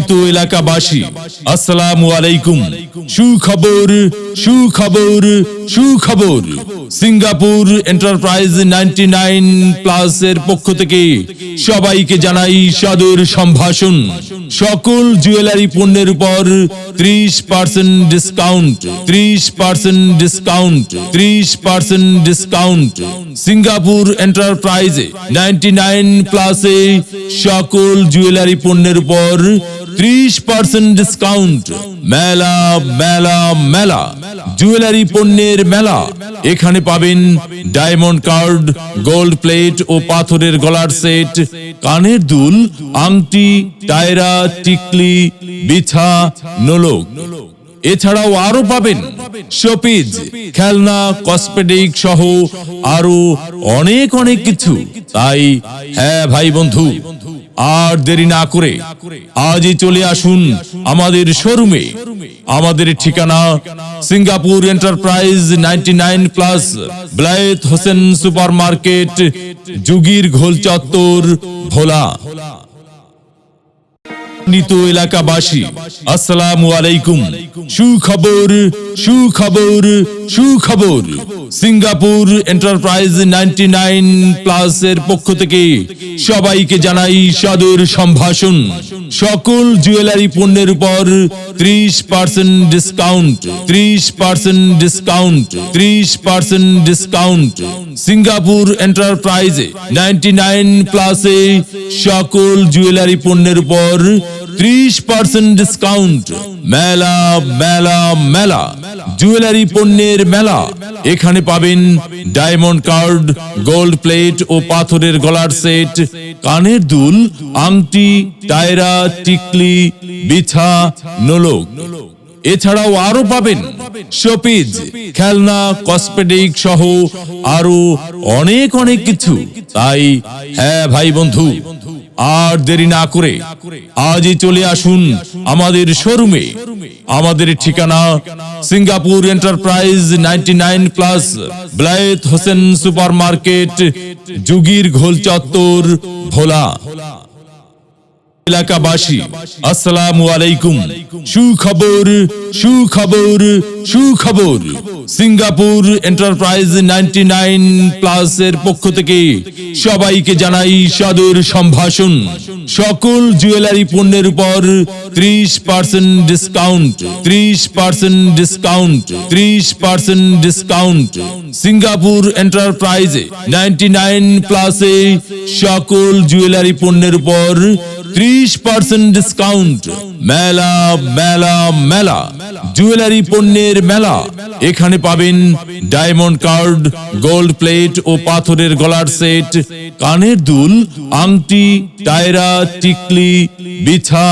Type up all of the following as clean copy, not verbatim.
এলাকাবাসী আসসালামু আলাইকুম। সুখবর সুখবর সুখবর, সিঙ্গাপুর এন্টারপ্রাইজ 99+ এর পক্ষ থেকে সবাইকে জানাই সাদর সম্ভাষণ। সকল জুয়েলারি পণ্যের উপর 30% ডিসকাউন্ট, 30% ডিসকাউন্ট, 30% ডিসকাউন্ট। সিঙ্গাপুর এন্টারপ্রাইজে 99+ এ সকল জুয়েলারি পণ্যের উপর 30% ডিসকাউন্ট। মেলা মেলা মেলা, জুয়েলারি পণ্যের মেলা। এখানে পাবেন ডায়মন্ড কার্ড, গোল্ড প্লেট ও পাথরের গলার সেট, কানের দুল, আংটি, টায়রা, টিকলি, বিছা, নোলক। এছাড়াও আরো পাবেন শোপিস, খেলনা, কসমেটিক সহ আরো অনেক অনেক কিছু। তাই হ্যাঁ ভাই বন্ধু, আর দেরি না করে আজই চলে আসুন আমাদের শোরুমে। আমাদের ঠিকানা Singapore enterprise 99+, Bilayet Hossain super market, যুগীর ঘোল চত্বর, ভোলা। এলাকাবাসী আসসালামু আলাইকুম। সুখবর সুখবর সুখবর, সিঙ্গাপুর এন্টারপ্রাইজ 99+ এর পক্ষ থেকে সবাইকে জানাই সাদর সম্ভাষণ। সকল জুয়েলারি পণ্যের উপর 30% ডিসকাউন্ট, 30% ডিসকাউন্ট, 30% ডিসকাউন্ট। সিঙ্গাপুর এন্টারপ্রাইজে 99+ এ সকল জুয়েলারি পণ্যের উপর 30% ডিসকাউন্ট। মেলা মেলা মেলা, জুয়েলারি পণ্যের মেলা। এখানে পাবেন ডায়মন্ড কার্ড, গোল্ড প্লেট ও পাথরের গলার সেট, কানের দুল, আংটি, টায়রা, টিকলি, বিছা, নোলক। এছাড়াও আরো পাবেন শোপিস, খেলনা, কসমেটিক সহ আরো অনেক অনেক কিছু। তাই হ্যাঁ ভাই বন্ধু, আর দেরি না করে আজই চলে আসুন আমাদের শোরুমে। আমাদের ঠিকানা Singapore enterprise 99+, Bilayet Hossain super market, যুগীর ঘোল চত্বর, ভোলা। এলাকাবাসী আসসালামু আলাইকুম। সুখবর সুখবর সুখবর, সিঙ্গাপুর এন্টারপ্রাইজ 99+ এর পক্ষ থেকে সবাইকে জানাই সাদর সম্ভাষণ। সকল জুয়েলারি পণ্যের উপর 30% ডিসকাউন্ট, 30% ডিসকাউন্ট, 30% ডিসকাউন্ট। সিঙ্গাপুর এন্টারপ্রাইজে 99+ এ সকল জুয়েলারি পণ্যের উপর 30% ডিসকাউন্ট। মেলা মেলা মেলা, জুয়েলারি পণ্যের মেলা। এখানে পাবেন ডায়মন্ড কার্ড, গোল্ড প্লেট ও পাথরের গলার সেট, কানের দুল, আংটি, টায়রা, টিকলি, বিছা,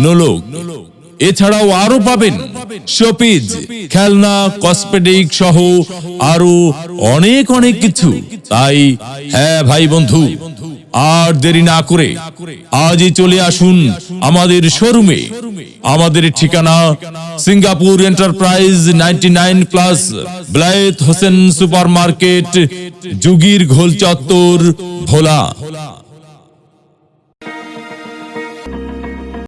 নোলক। এছাড়াও আরো পাবেন শোপিস, খেলনা, কসমেটিক সহ আরো অনেক অনেক কিছু। তাই হ্যাঁ ভাই বন্ধু, আর দেরি না করে আজই চলে আসুন আমাদের শোরুমে। আমাদের ঠিকানা Singapore enterprise 99+, Bilayet Hossain super market, যুগীর ঘোল চত্বর, ভোলা।